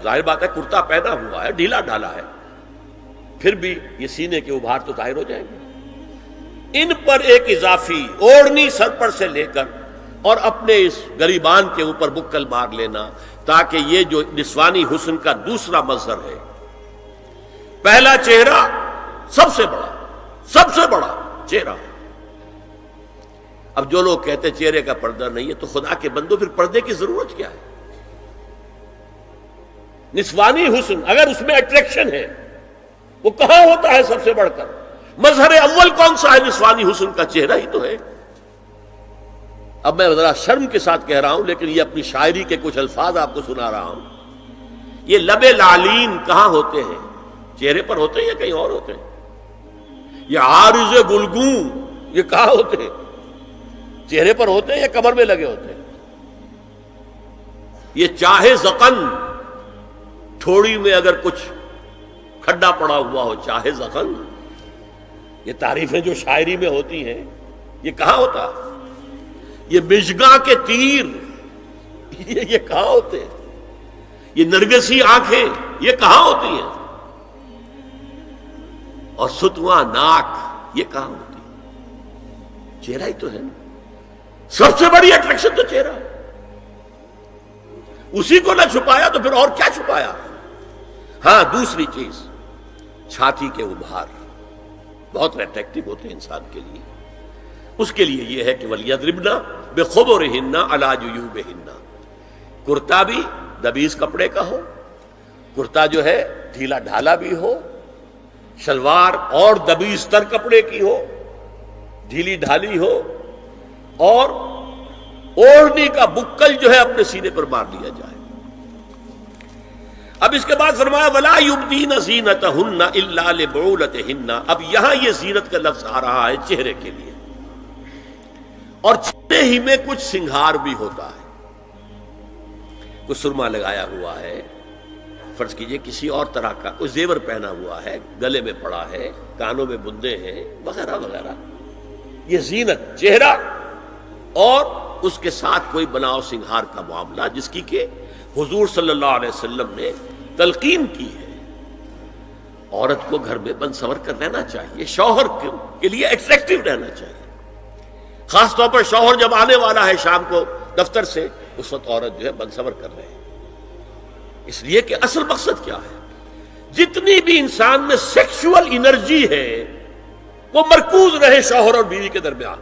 ظاہر بات ہے کرتا پہنا ہوا ہے، ڈھیلا ڈھالا ہے، پھر بھی یہ سینے کے ابھار تو ظاہر ہو جائیں گے۔ ان پر ایک اضافی اوڑھنی سر پر سے لے کر اور اپنے اس گریبان کے اوپر بکل مار لینا، تاکہ یہ جو نسوانی حسن کا دوسرا مظہر ہے، پہلا چہرہ سب سے بڑا چہرہ۔ اب جو لوگ کہتے چہرے کا پردہ نہیں ہے تو خدا کے بندو پھر پردے کی ضرورت کیا ہے؟ نسوانی حسن اگر اس میں اٹریکشن ہے وہ کہاں ہوتا ہے سب سے بڑھ کر؟ مظہر اول کون سا ہے نسوانی حسن کا؟ چہرہ ہی تو ہے۔ اب میں ذرا شرم کے ساتھ کہہ رہا ہوں، لیکن یہ اپنی شاعری کے کچھ الفاظ آپ کو سنا رہا ہوں۔ یہ لب لعلین کہاں ہوتے ہیں؟ چہرے پر ہوتے ہیں یا کہیں اور ہوتے ہیں؟ یہ عارض گلگوں یہ کہاں ہوتے ہیں؟ چہرے پر ہوتے ہیں یا کمر میں لگے ہوتے ہیں؟ یہ چاہے زقن، تھوڑی میں اگر کچھ کھڈا پڑا ہوا ہو، چاہے زقن، یہ تعریفیں جو شاعری میں ہوتی ہیں یہ کہاں ہوتا؟ یہ مژگاں کے تیر یہ کہاں ہوتے ہیں؟ یہ نرگسی آنکھیں یہ کہاں ہوتی ہیں؟ اور ستواں ناک یہ کہاں ہوتی ہے؟ چہرہ ہی تو ہے نا، سب سے بڑی اٹریکشن تو چہرہ ہے۔ اسی کو نہ چھپایا تو پھر اور کیا چھپایا؟ ہاں دوسری چیز، چھاتی کے ابھار بہت اٹریکٹیو ہوتے ہیں انسان کے لیے۔ اس کے لیے یہ ہے کہ وَلْيَضْرِبْنَ بِخُمُرِهِنَّ عَلَى جُيُوبِهِنَّ، کرتا بھی دبیز کپڑے کا ہو، کرتا جو ہے ڈھیلا ڈھالا بھی ہو، شلوار اور دبیز تر کپڑے کی ہو، ڈھیلی ڈھالی ہو، اور اوڑھنی کا بکل جو ہے اپنے سینے پر مار لیا جائے۔ اب اس کے بعد فرمایا وَلَا يُبْدِينَ زِينَتَهُنَّ إِلَّا لِبُعُولَتِهِنَّ۔ اب یہاں یہ زینت کا لفظ آ رہا ہے چہرے کے لیے، اور چہرے ہی میں کچھ سنگھار بھی ہوتا ہے۔ کچھ سرما لگایا ہوا ہے، فرض کیجئے کسی اور طرح کا کوئی زیور پہنا ہوا ہے، گلے میں پڑا ہے، کانوں میں بندے ہیں وغیرہ وغیرہ، یہ زینت چہرہ، اور اس کے ساتھ کوئی بناؤ سنگھار کا معاملہ جس کی کہ حضور صلی اللہ علیہ وسلم نے تلقین کی ہے۔ عورت کو گھر میں بن سنور کر رہنا چاہیے، شوہر کے لیے ایٹریکٹیو رہنا چاہیے، خاص طور پر شوہر جب آنے والا ہے شام کو دفتر سے، اس وقت عورت جو ہے بن سنور کر رہے ہیں، اس لیے کہ اصل مقصد کیا ہے؟ جتنی بھی انسان میں سیکشول انرجی ہے وہ مرکوز رہے شوہر اور بیوی کے درمیان۔